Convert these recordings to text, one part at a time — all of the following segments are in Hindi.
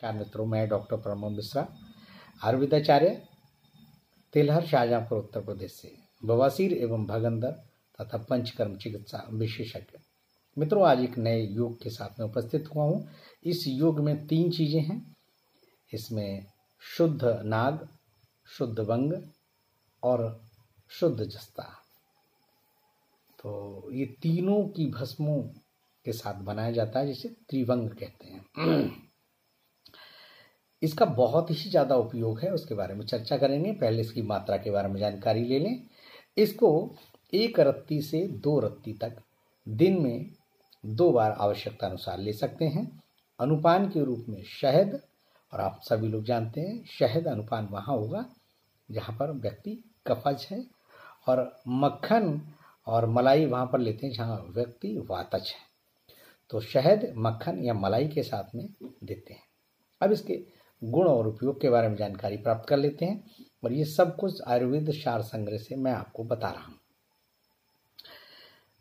नमस्कार मित्रों, मैं डॉक्टर प्रमोद मिश्रा, आयुर्वेदाचार्य, तेलहर, शाहजहांपुर, उत्तर प्रदेश से बवासीर एवं भगंदर तथा पंचकर्म चिकित्सा विशेषज्ञ। मित्रों, आज एक नए योग के साथ में उपस्थित हुआ हूँ। इस योग में 3 चीजें हैं। इसमें शुद्ध नाग, शुद्ध वंग और शुद्ध जस्ता। तो ये तीनों की भस्मों के साथ बनाया जाता है, जिसे त्रिवंग कहते हैं। इसका बहुत ही ज़्यादा उपयोग है, उसके बारे में चर्चा करेंगे। पहले इसकी मात्रा के बारे में जानकारी ले लें। इसको 1 रत्ती से 2 रत्ती तक दिन में 2 बार आवश्यकता अनुसार ले सकते हैं। अनुपान के रूप में शहद, और आप सभी लोग जानते हैं शहद अनुपान वहाँ होगा जहाँ पर व्यक्ति कफज है, और मक्खन और मलाई वहाँ पर लेते हैं जहाँ व्यक्ति वातज है। तो शहद, मक्खन या मलाई के साथ में देते हैं। अब इसके गुण और उपयोग के बारे में जानकारी प्राप्त कर लेते हैं, और ये सब कुछ आयुर्वेद सार संग्रह से मैं आपको बता रहा हूँ।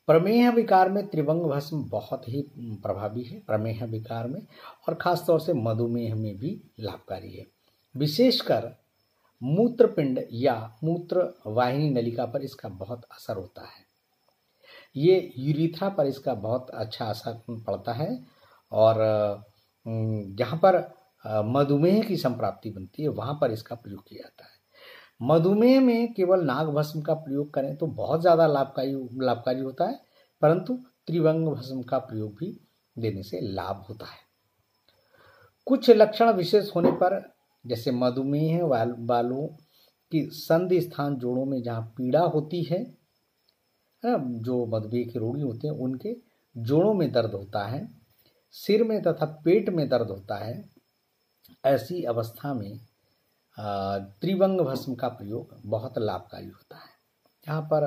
प्रमेह विकार में त्रिवंग भस्म बहुत ही प्रभावी है, प्रमेह विकार में, और खासतौर से मधुमेह में भी लाभकारी है। विशेषकर मूत्रपिंड या मूत्र वाहिनी नलिका पर इसका बहुत असर होता है। ये यूरिथ्रा पर इसका बहुत अच्छा असर पड़ता है, और जहाँ पर मधुमेह की संप्राप्ति बनती है वहाँ पर इसका प्रयोग किया जाता है। मधुमेह में केवल नाग भस्म का प्रयोग करें तो बहुत ज़्यादा लाभकारी होता है, परंतु त्रिवंग भस्म का प्रयोग भी देने से लाभ होता है। कुछ लक्षण विशेष होने पर, जैसे मधुमेह वालों की संधि स्थान जोड़ों में जहाँ पीड़ा होती है, जो मधुमेह के रोगी होते हैं उनके जोड़ों में दर्द होता है, सिर में तथा पेट में दर्द होता है, ऐसी अवस्था में त्रिवंग भस्म का प्रयोग बहुत लाभकारी होता है। जहाँ पर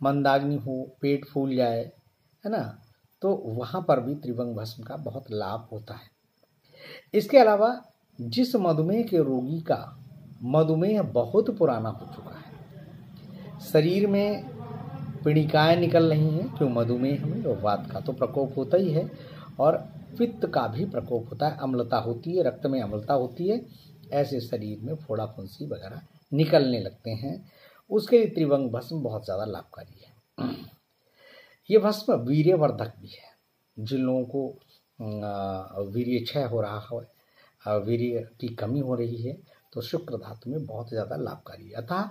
मंदाग्नि हो, पेट फूल जाए, है ना, तो वहाँ पर भी त्रिवंग भस्म का बहुत लाभ होता है। इसके अलावा जिस मधुमेह के रोगी का मधुमेह बहुत पुराना हो चुका है, शरीर में पिणिकाएँ निकल रही हैं, क्यों मधुमेह में वात का तो प्रकोप होता ही है, और पित्त का भी प्रकोप होता है, अम्लता होती है, रक्त में अम्लता होती है, ऐसे शरीर में फोड़ा फुंसी वगैरह निकलने लगते हैं, उसके लिए त्रिवंग भस्म बहुत ज़्यादा लाभकारी है। ये भस्म वीर्यवर्धक भी है। जिन लोगों को वीर्य क्षय हो रहा है, वीर्य की कमी हो रही है, तो शुक्र धातु में बहुत ज़्यादा लाभकारी है। अतः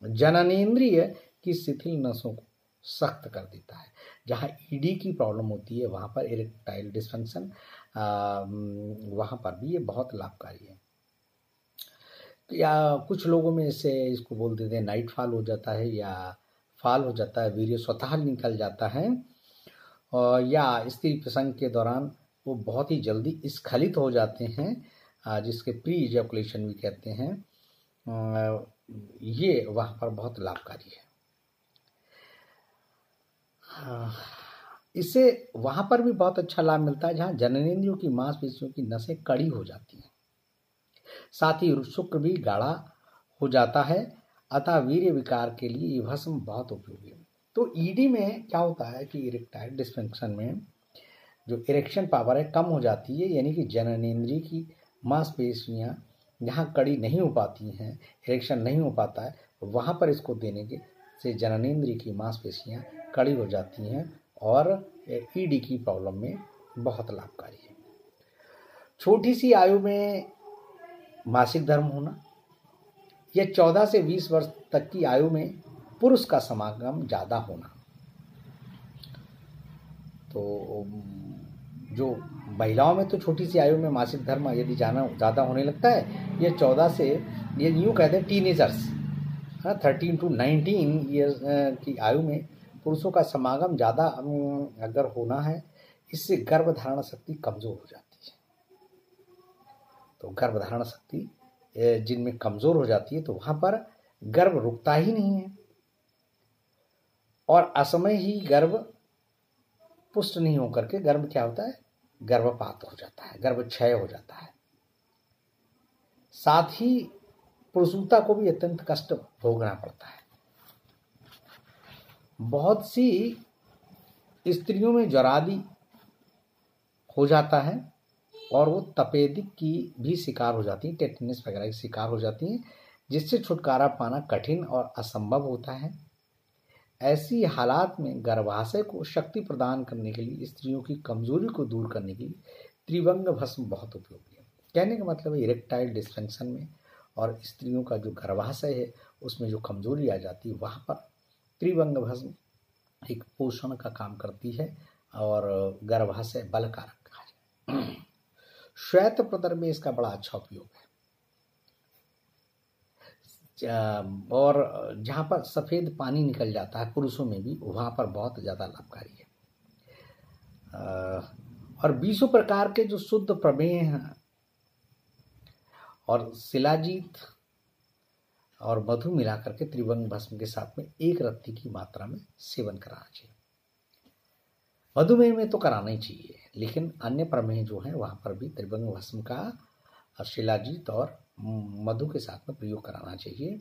जननेंद्रिय की शिथिल नसों को सख्त कर देता है। जहाँ ईडी की प्रॉब्लम होती है वहाँ पर, इरेक्टाइल डिस्फंक्शन, वहाँ पर भी ये बहुत लाभकारी है। या कुछ लोगों में से इसको बोल देते हैं नाइट फॉल हो जाता है, या फॉल हो जाता है, वीर्य स्वतः निकल जाता है, और या स्त्री प्रसंग के दौरान वो बहुत ही जल्दी स्खलित हो जाते हैं, जिसके प्री इजैकुलेशन भी कहते हैं। ये वहाँ पर बहुत लाभकारी है। इससे वहाँ पर भी बहुत अच्छा लाभ मिलता है जहाँ जननेंद्रियों की मांसपेशियों की नसें कड़ी हो जाती हैं, साथ ही शुक्र भी गाढ़ा हो जाता है। अतः वीर्य विकार के लिए ये भस्म बहुत उपयोगी है। तो ईडी में क्या होता है कि इरेक्टाइल डिस्फंक्शन में जो इरेक्शन पावर है कम हो जाती है, यानी कि जननेंद्रिय की मांसपेशियाँ जहाँ कड़ी नहीं हो पाती हैं, इरेक्शन नहीं हो पाता है, वहाँ पर इसको देने के से जननेंद्रिय की मांसपेशियाँ कड़ी हो जाती हैं, और ईडी की प्रॉब्लम में बहुत लाभकारी है। छोटी सी आयु में मासिक धर्म होना, या 14 से 20 वर्ष तक की आयु में पुरुष का समागम ज़्यादा होना, तो जो महिलाओं में तो छोटी सी आयु में मासिक धर्म यदि ज़्यादा होने लगता है, ये 14 से, ये यूँ कहते हैं टीनेजर्स, 13 to 19 ईयर्स की आयु में पुरुषों का समागम ज़्यादा अगर होना है, इससे गर्भधारण शक्ति कमज़ोर हो जाती है। तो गर्भधारण शक्ति जिनमें कमज़ोर हो जाती है, तो वहाँ पर गर्भ रुकता ही नहीं है, और असमय ही गर्भ पुष्ट नहीं होकर के गर्भ क्या होता है, गर्भपात हो जाता है, गर्भ क्षय हो जाता है। साथ ही प्रसूता को भी अत्यंत कष्ट भोगना पड़ता है। बहुत सी स्त्रियों में ज्वरादि हो जाता है, और वो तपेदिक की भी शिकार हो जाती हैं, टेटनस वगैरह की शिकार हो जाती हैं, जिससे छुटकारा पाना कठिन और असंभव होता है। ऐसी हालात में गर्भाशय को शक्ति प्रदान करने के लिए, स्त्रियों की कमजोरी को दूर करने के लिए त्रिभंग भस्म बहुत उपयोगी है। कहने का मतलब है इरेक्टाइल डिस्फंक्शन में और स्त्रियों का जो गर्भाशय है उसमें जो कमजोरी आ जाती है, वहाँ पर त्रिभंग भस्म एक पोषण का काम करती है और गर्भाशय बल कारक कहा जाए। श्वेत प्रदर में इसका बड़ा अच्छा उपयोग है। और जहाँ पर सफ़ेद पानी निकल जाता है पुरुषों में भी, वहाँ पर बहुत ज़्यादा लाभकारी है। और 20 प्रकार के जो शुद्ध प्रमेय हैं और शिलाजीत और मधु मिलाकर के त्रिभंग भस्म के साथ में 1 रत्ती की मात्रा में सेवन कराना चाहिए। मधुमेह में तो कराना ही चाहिए, लेकिन अन्य प्रमेय जो हैं वहाँ पर भी त्रिभंग भस्म का शिलाजीत और मधु के साथ में प्रयोग कराना चाहिए,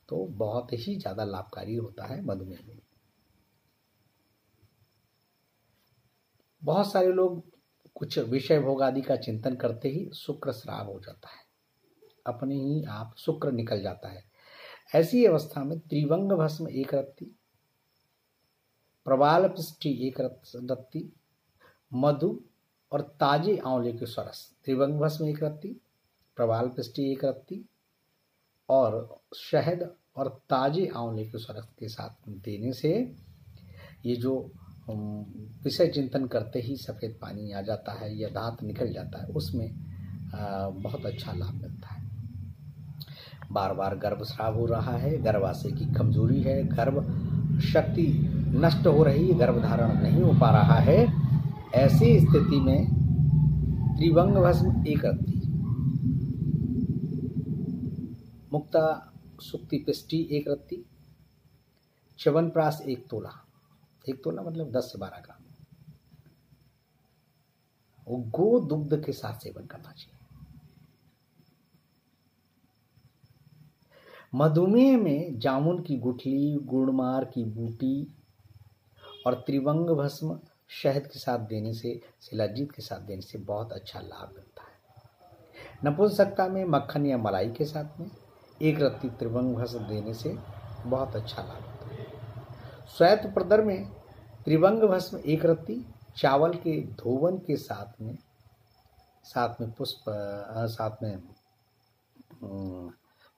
तो बहुत ही ज़्यादा लाभकारी होता है मधुमेह में। बहुत सारे लोग कुछ विषय भोग आदि का चिंतन करते ही शुक्र स्राव हो जाता है, अपने ही आप शुक्र निकल जाता है। ऐसी अवस्था में त्रिभंग भस्म 1 रत्ती, प्रवाल पिष्टी 1 रत्ती, मधु और ताजे आंवले के सरस, त्रिभंग भस्म 1 रत्ती, प्रवाल पिष्टी 1 रत्ती और शहद और ताजे आंवले के सरस के साथ देने से ये जो विषय चिंतन करते ही सफ़ेद पानी आ जाता है या दांत निकल जाता है, उसमें बहुत अच्छा लाभ मिलता है। बार बार गर्भस्राव हो रहा है, गर्भाशय की कमजोरी है, गर्भ शक्ति नष्ट हो रही है, गर्भधारण नहीं हो पा रहा है, ऐसी स्थिति में त्रिभंग भस्म 1 रत्ती, मुक्ता सुक्ति पिष्टी 1 रत्ती, च्यवनप्राश 1 तोला, 1 तोला मतलब 10 से 12 ग्राम, वो गो दुग्ध के साथ सेवन करना चाहिए। मधुमेह में जामुन की गुठली, गुड़मार की बूटी और त्रिभंग भस्म शहद के साथ देने से, शिलाजीत के साथ देने से बहुत अच्छा लाभ मिलता है। नपुंसकता में मक्खन या मलाई के साथ में 1 रत्ती त्रिभंग भस्म देने से बहुत अच्छा लाभ होता है। श्वेत प्रदर में त्रिभंग भस्म 1 रत्ती चावल के धोवन के साथ में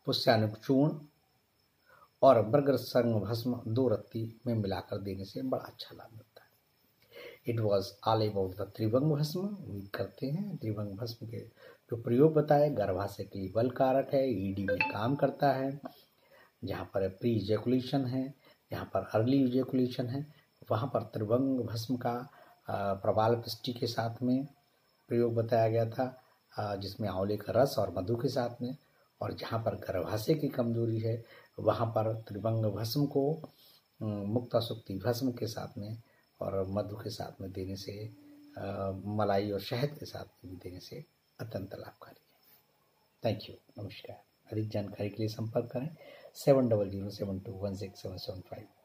पुष्यानुचूर्ण और बर्गर संग भस्म 2 रत्ती में मिलाकर देने से बड़ा अच्छा लाभ मिलता है। It was all about the त्रिभंग भस्म। उम्मीद करते हैं त्रिभंग भस्म के जो प्रयोग बताए, गर्भाशय के लिए बल कारक है, ईडी में काम करता है, जहाँ पर प्री इजैकुलेशन है, जहाँ पर अर्ली इजैकुलेशन है, वहाँ पर त्रिभंग भस्म का प्रवाल पिष्टी के साथ में प्रयोग बताया गया था, जिसमें आंवले का रस और मधु के साथ में, और जहाँ पर गर्भाशय की कमजोरी है वहाँ पर त्रिभंग भस्म को मुक्ता सुक्ति भस्म के साथ में और मधु के साथ में देने से, मलाई और शहद के साथ में भी देने से अत्यंत लाभकारी है। थैंक यू, नमस्कार। अधिक जानकारी के लिए संपर्क करें 7007216775।